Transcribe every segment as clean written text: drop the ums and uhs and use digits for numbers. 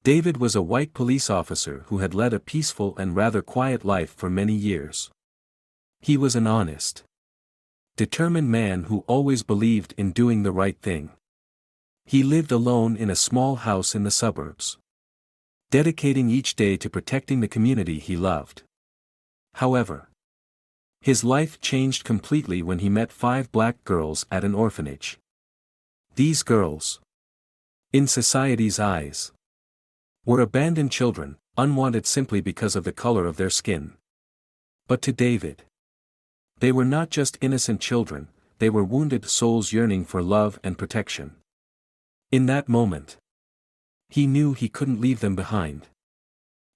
David was a white police officer who had led a peaceful and rather quiet life for many years. He was an honest, determined man who always believed in doing the right thing. He lived alone in a small house in the suburbs, dedicating each day to protecting the community he loved. However, his life changed completely when he met 5 black girls at an orphanage. These girls, in society's eyes, were abandoned children, unwanted simply because of the color of their skin. But to David, they were not just innocent children, they were wounded souls yearning for love and protection. In that moment, he knew he couldn't leave them behind.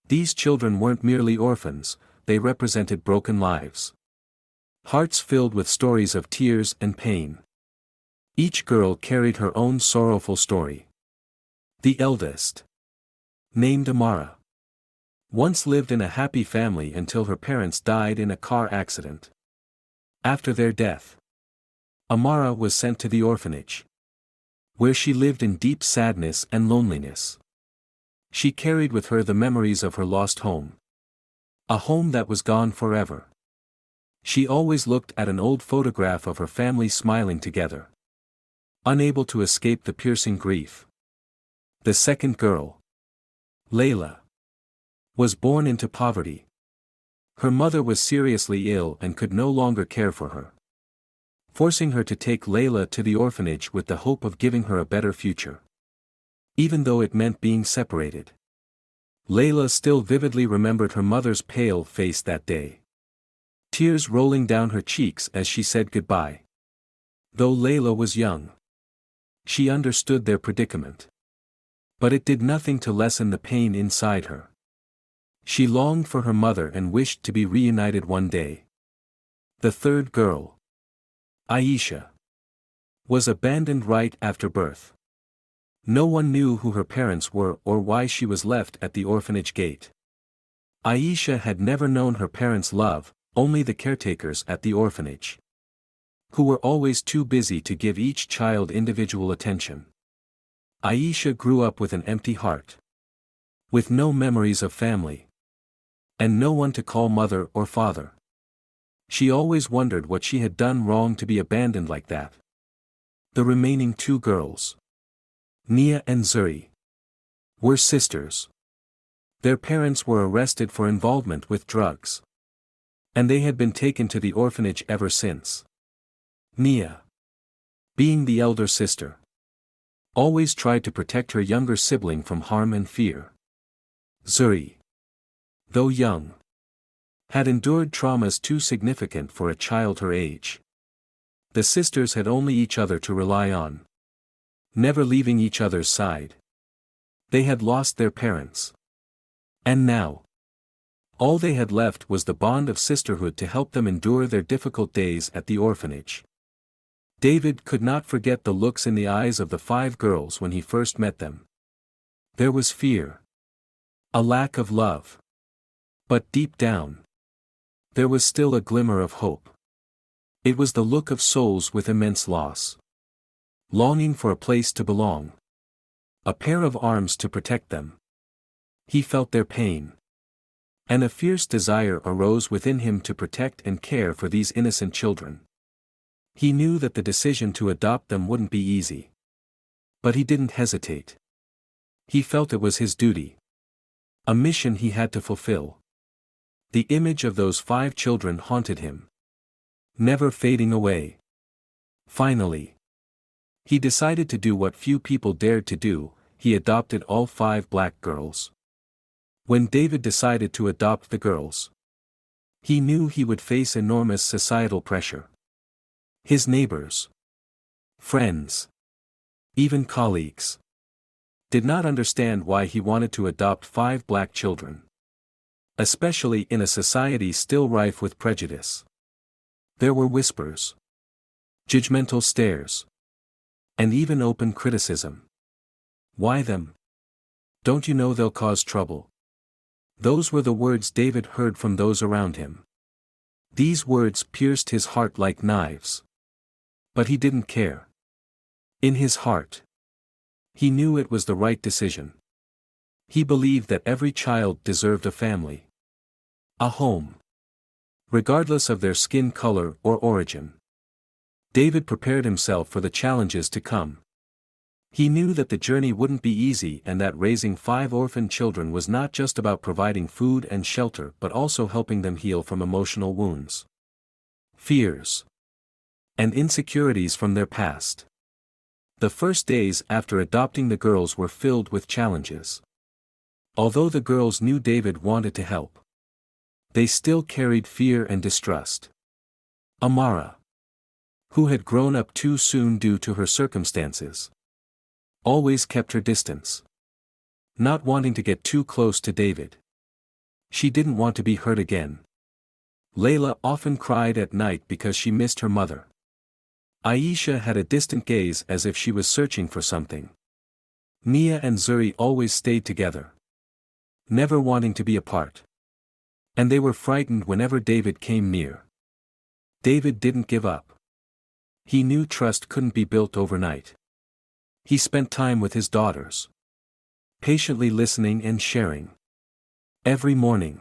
These children weren't merely orphans, they represented broken lives. Hearts filled with stories of tears and pain. Each girl carried her own sorrowful story. The eldest, named Amara, once lived in a happy family until her parents died in a car accident. After their death, Amara was sent to the orphanage, where she lived in deep sadness and loneliness. She carried with her the memories of her lost home. A home that was gone forever. She always looked at an old photograph of her family smiling together, unable to escape the piercing grief. The second girl, Layla, was born into poverty. Her mother was seriously ill and could no longer care for her, forcing her to take Layla to the orphanage with the hope of giving her a better future. Even though it meant being separated, Layla still vividly remembered her mother's pale face that day, tears rolling down her cheeks as she said goodbye. Though Layla was young, she understood their predicament. But it did nothing to lessen the pain inside her. She longed for her mother and wished to be reunited one day. The third girl, Aisha, was abandoned right after birth. No one knew who her parents were or why she was left at the orphanage gate. Aisha had never known her parents' love, only the caretakers at the orphanage, who were always too busy to give each child individual attention. Aisha grew up with an empty heart, with no memories of family, and no one to call mother or father. She always wondered what she had done wrong to be abandoned like that. The remaining 2 girls, Nia and Zuri, were sisters. Their parents were arrested for involvement with drugs, and they had been taken to the orphanage ever since. Nia, being the elder sister, always tried to protect her younger sibling from harm and fear. Zuri, though young, had endured traumas too significant for a child her age. The sisters had only each other to rely on, never leaving each other's side. They had lost their parents, and now, all they had left was the bond of sisterhood to help them endure their difficult days at the orphanage. David could not forget the looks in the eyes of the 5 girls when he first met them. There was fear, a lack of love. But deep down, there was still a glimmer of hope. It was the look of souls with immense loss, longing for a place to belong, a pair of arms to protect them. He felt their pain, and a fierce desire arose within him to protect and care for these innocent children. He knew that the decision to adopt them wouldn't be easy. But he didn't hesitate. He felt it was his duty, a mission he had to fulfill. The image of those 5 children haunted him, never fading away. Finally, he decided to do what few people dared to do. He adopted all 5 black girls. When David decided to adopt the girls, he knew he would face enormous societal pressure. His neighbors, friends, even colleagues, did not understand why he wanted to adopt 5 black children, especially in a society still rife with prejudice. There were whispers, judgmental stares, and even open criticism. Why them? Don't you know they'll cause trouble? Those were the words David heard from those around him. These words pierced his heart like knives. But he didn't care. In his heart, he knew it was the right decision. He believed that every child deserved a family. A home. Regardless of their skin color or origin. David prepared himself for the challenges to come. He knew that the journey wouldn't be easy and that raising 5 orphan children was not just about providing food and shelter but also helping them heal from emotional wounds, fears, and insecurities from their past. The first days after adopting the girls were filled with challenges. Although the girls knew David wanted to help, they still carried fear and distrust. Amara, who had grown up too soon due to her circumstances, always kept her distance, not wanting to get too close to David. She didn't want to be hurt again. Layla often cried at night because she missed her mother. Aisha had a distant gaze as if she was searching for something. Mia and Zuri always stayed together, never wanting to be apart. And they were frightened whenever David came near. David didn't give up. He knew trust couldn't be built overnight. He spent time with his daughters, patiently listening and sharing. Every morning,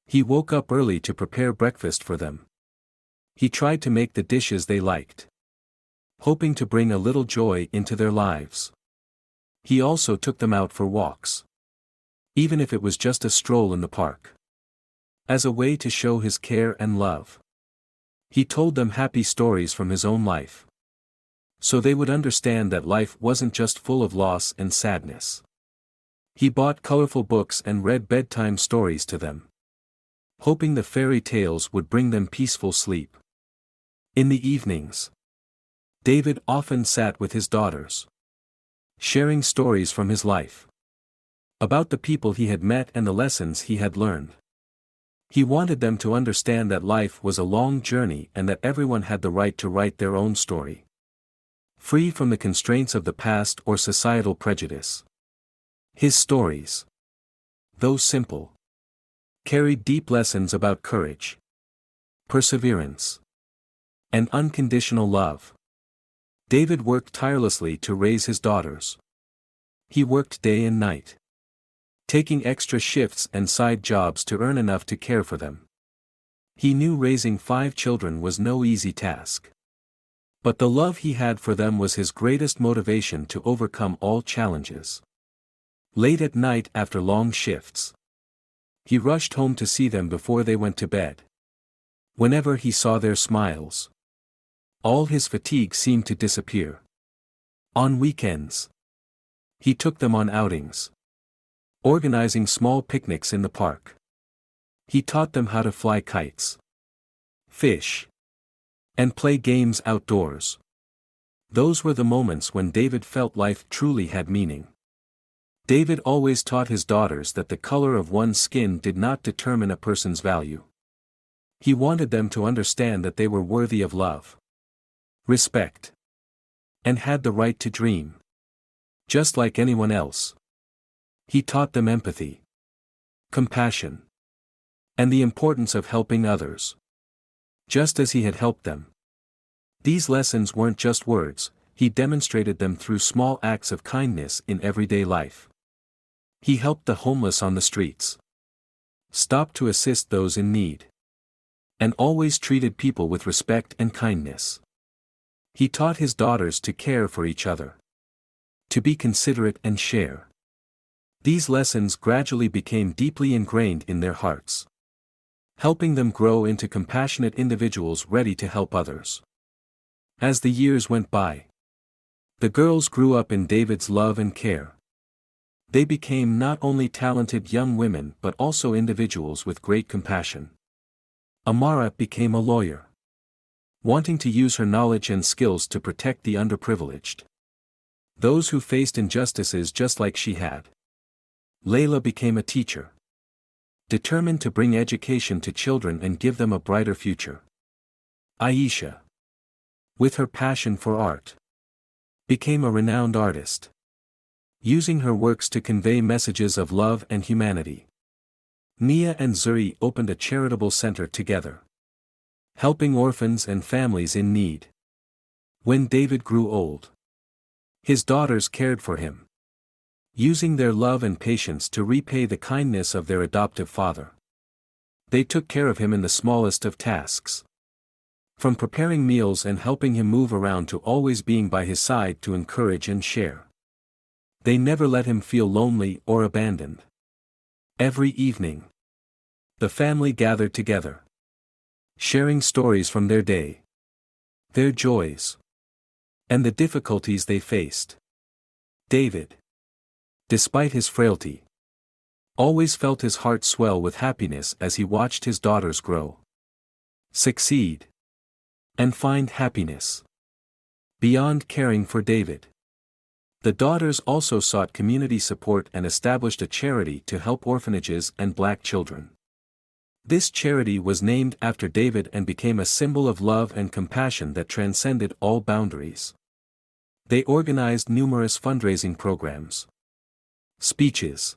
he woke up early to prepare breakfast for them. He tried to make the dishes they liked, hoping to bring a little joy into their lives. He also took them out for walks, even if it was just a stroll in the park, as a way to show his care and love. He told them happy stories from his own life, so they would understand that life wasn't just full of loss and sadness. He bought colorful books and read bedtime stories to them, hoping the fairy tales would bring them peaceful sleep. In the evenings, David often sat with his daughters, sharing stories from his life, about the people he had met and the lessons he had learned. He wanted them to understand that life was a long journey and that everyone had the right to write their own story, free from the constraints of the past or societal prejudice. His stories, though simple, carried deep lessons about courage, perseverance, and unconditional love. David worked tirelessly to raise his daughters. He worked day and night, taking extra shifts and side jobs to earn enough to care for them. He knew raising 5 children was no easy task. But the love he had for them was his greatest motivation to overcome all challenges. Late at night after long shifts, he rushed home to see them before they went to bed. Whenever he saw their smiles, all his fatigue seemed to disappear. On weekends, he took them on outings, organizing small picnics in the park. He taught them how to fly kites, fish, and play games outdoors. Those were the moments when David felt life truly had meaning. David always taught his daughters that the color of one's skin did not determine a person's value. He wanted them to understand that they were worthy of love, respect, and had the right to dream, just like anyone else. He taught them empathy, compassion, and the importance of helping others, just as he had helped them. These lessons weren't just words, he demonstrated them through small acts of kindness in everyday life. He helped the homeless on the streets, stopped to assist those in need, and always treated people with respect and kindness. He taught his daughters to care for each other, to be considerate and share. These lessons gradually became deeply ingrained in their hearts, helping them grow into compassionate individuals ready to help others. As the years went by, the girls grew up in David's love and care. They became not only talented young women but also individuals with great compassion. Amara became a lawyer, wanting to use her knowledge and skills to protect the underprivileged, those who faced injustices just like she had. Layla became a teacher, determined to bring education to children and give them a brighter future. Aisha, with her passion for art, became a renowned artist, using her works to convey messages of love and humanity. Mia and Zuri opened a charitable center together, helping orphans and families in need. When David grew old, his daughters cared for him, using their love and patience to repay the kindness of their adoptive father. They took care of him in the smallest of tasks. From preparing meals and helping him move around to always being by his side to encourage and share. They never let him feel lonely or abandoned. Every evening, the family gathered together, sharing stories from their day, their joys, and the difficulties they faced. David, despite his frailty, always felt his heart swell with happiness as he watched his daughters grow, succeed, and find happiness. Beyond caring for David, the daughters also sought community support and established a charity to help orphanages and black children. This charity was named after David and became a symbol of love and compassion that transcended all boundaries. They organized numerous fundraising programs, speeches,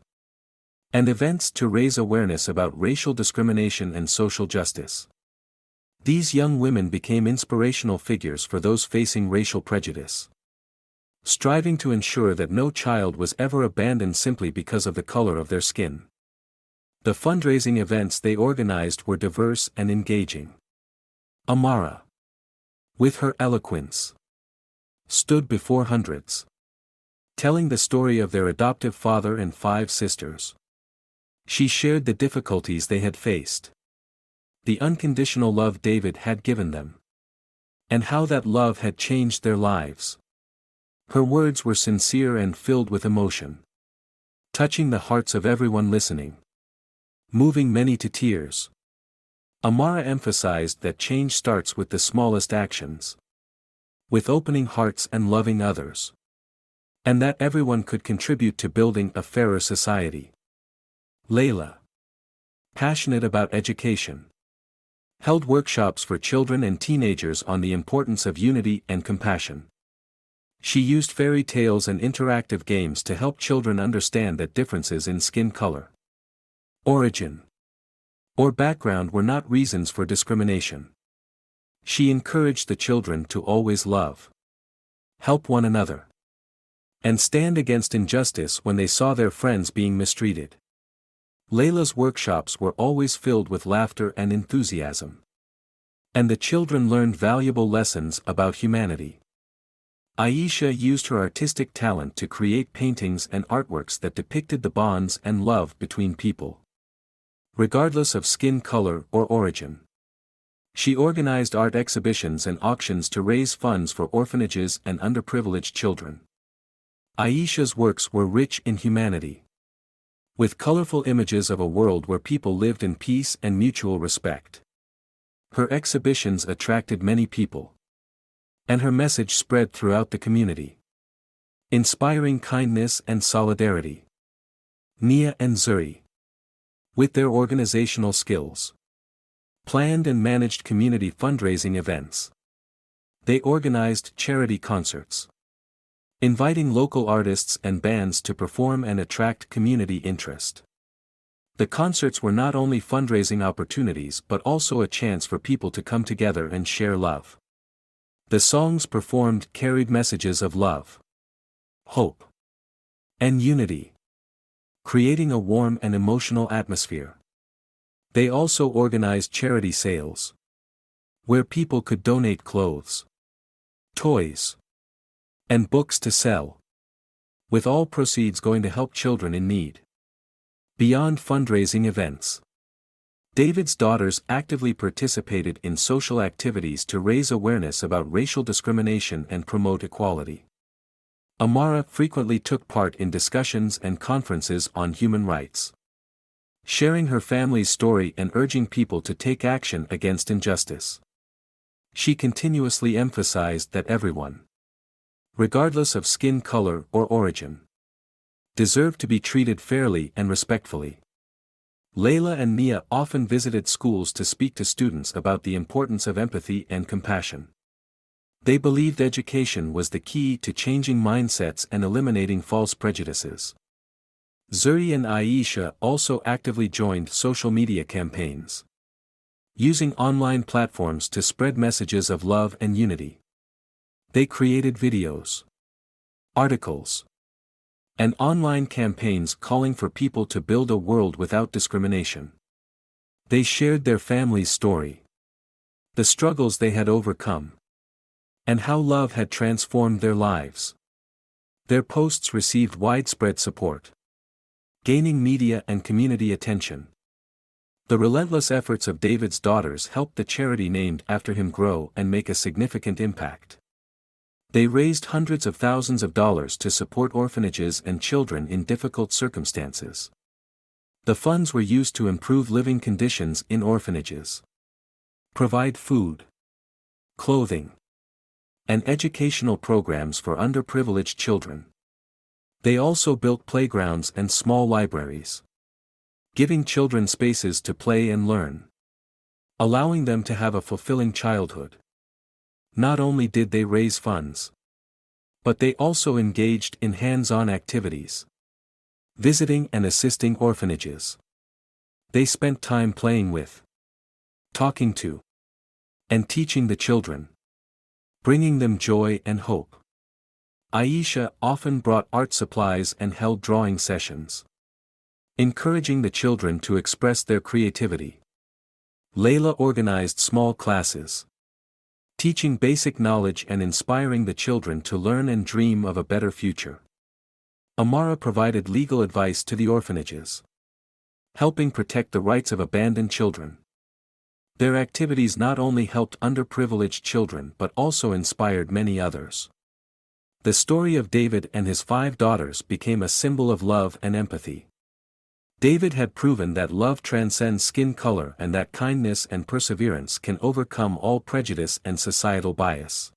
and events to raise awareness about racial discrimination and social justice. These young women became inspirational figures for those facing racial prejudice, striving to ensure that no child was ever abandoned simply because of the color of their skin. The fundraising events they organized were diverse and engaging. Amara, with her eloquence, stood before hundreds, telling the story of their adoptive father and 5 sisters. She shared the difficulties they had faced, the unconditional love David had given them, and how that love had changed their lives. Her words were sincere and filled with emotion, touching the hearts of everyone listening, moving many to tears. Amara emphasized that change starts with the smallest actions, with opening hearts and loving others, and that everyone could contribute to building a fairer society. Layla, passionate about education, held workshops for children and teenagers on the importance of unity and compassion. She used fairy tales and interactive games to help children understand that differences in skin color, origin, or background were not reasons for discrimination. She encouraged the children to always love, help one another, and stand against injustice when they saw their friends being mistreated. Layla's workshops were always filled with laughter and enthusiasm, and the children learned valuable lessons about humanity. Aisha used her artistic talent to create paintings and artworks that depicted the bonds and love between people, regardless of skin color or origin. She organized art exhibitions and auctions to raise funds for orphanages and underprivileged children. Aisha's works were rich in humanity, with colorful images of a world where people lived in peace and mutual respect. Her exhibitions attracted many people, and her message spread throughout the community, inspiring kindness and solidarity. Nia and Zuri, with their organizational skills, planned and managed community fundraising events. They organized charity concerts, inviting local artists and bands to perform and attract community interest. The concerts were not only fundraising opportunities but also a chance for people to come together and share love. The songs performed carried messages of love, hope, and unity, creating a warm and emotional atmosphere. They also organized charity sales, where people could donate clothes, toys, and books to sell, with all proceeds going to help children in need. Beyond fundraising events, David's daughters actively participated in social activities to raise awareness about racial discrimination and promote equality. Amara frequently took part in discussions and conferences on human rights, sharing her family's story and urging people to take action against injustice. She continuously emphasized that everyone, regardless of skin color or origin, deserved to be treated fairly and respectfully. Layla and Nia often visited schools to speak to students about the importance of empathy and compassion. They believed education was the key to changing mindsets and eliminating false prejudices. Zuri and Aisha also actively joined social media campaigns, using online platforms to spread messages of love and unity. They created videos, articles, and online campaigns calling for people to build a world without discrimination. They shared their family's story, the struggles they had overcome, and how love had transformed their lives. Their posts received widespread support, gaining media and community attention. The relentless efforts of David's daughters helped the charity named after him grow and make a significant impact. They raised hundreds of thousands of dollars to support orphanages and children in difficult circumstances. The funds were used to improve living conditions in orphanages, provide food, clothing, and educational programs for underprivileged children. They also built playgrounds and small libraries, giving children spaces to play and learn, allowing them to have a fulfilling childhood. Not only did they raise funds, but they also engaged in hands-on activities, visiting and assisting orphanages. They spent time playing with, talking to, and teaching the children, bringing them joy and hope. Aisha often brought art supplies and held drawing sessions, encouraging the children to express their creativity. Layla organized small classes, teaching basic knowledge and inspiring the children to learn and dream of a better future. Amara provided legal advice to the orphanages, helping protect the rights of abandoned children. Their activities not only helped underprivileged children but also inspired many others. The story of David and his 5 daughters became a symbol of love and empathy. David had proven that love transcends skin color and that kindness and perseverance can overcome all prejudice and societal bias.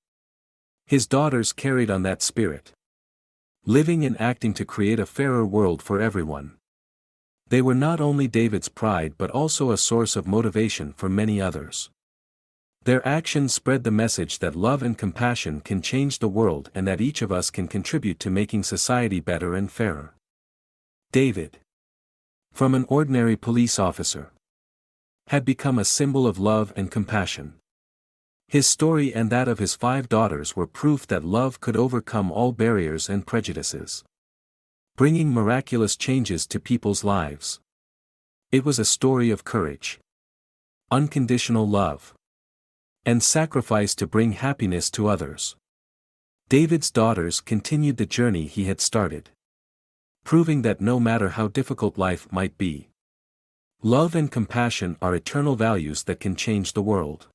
His daughters carried on that spirit, living and acting to create a fairer world for everyone. They were not only David's pride but also a source of motivation for many others. Their actions spread the message that love and compassion can change the world and that each of us can contribute to making society better and fairer. David, from an ordinary police officer, had become a symbol of love and compassion. His story and that of his 5 daughters were proof that love could overcome all barriers and prejudices, bringing miraculous changes to people's lives. It was a story of courage, unconditional love, and sacrifice to bring happiness to others. David's daughters continued the journey he had started, proving that no matter how difficult life might be, love and compassion are eternal values that can change the world.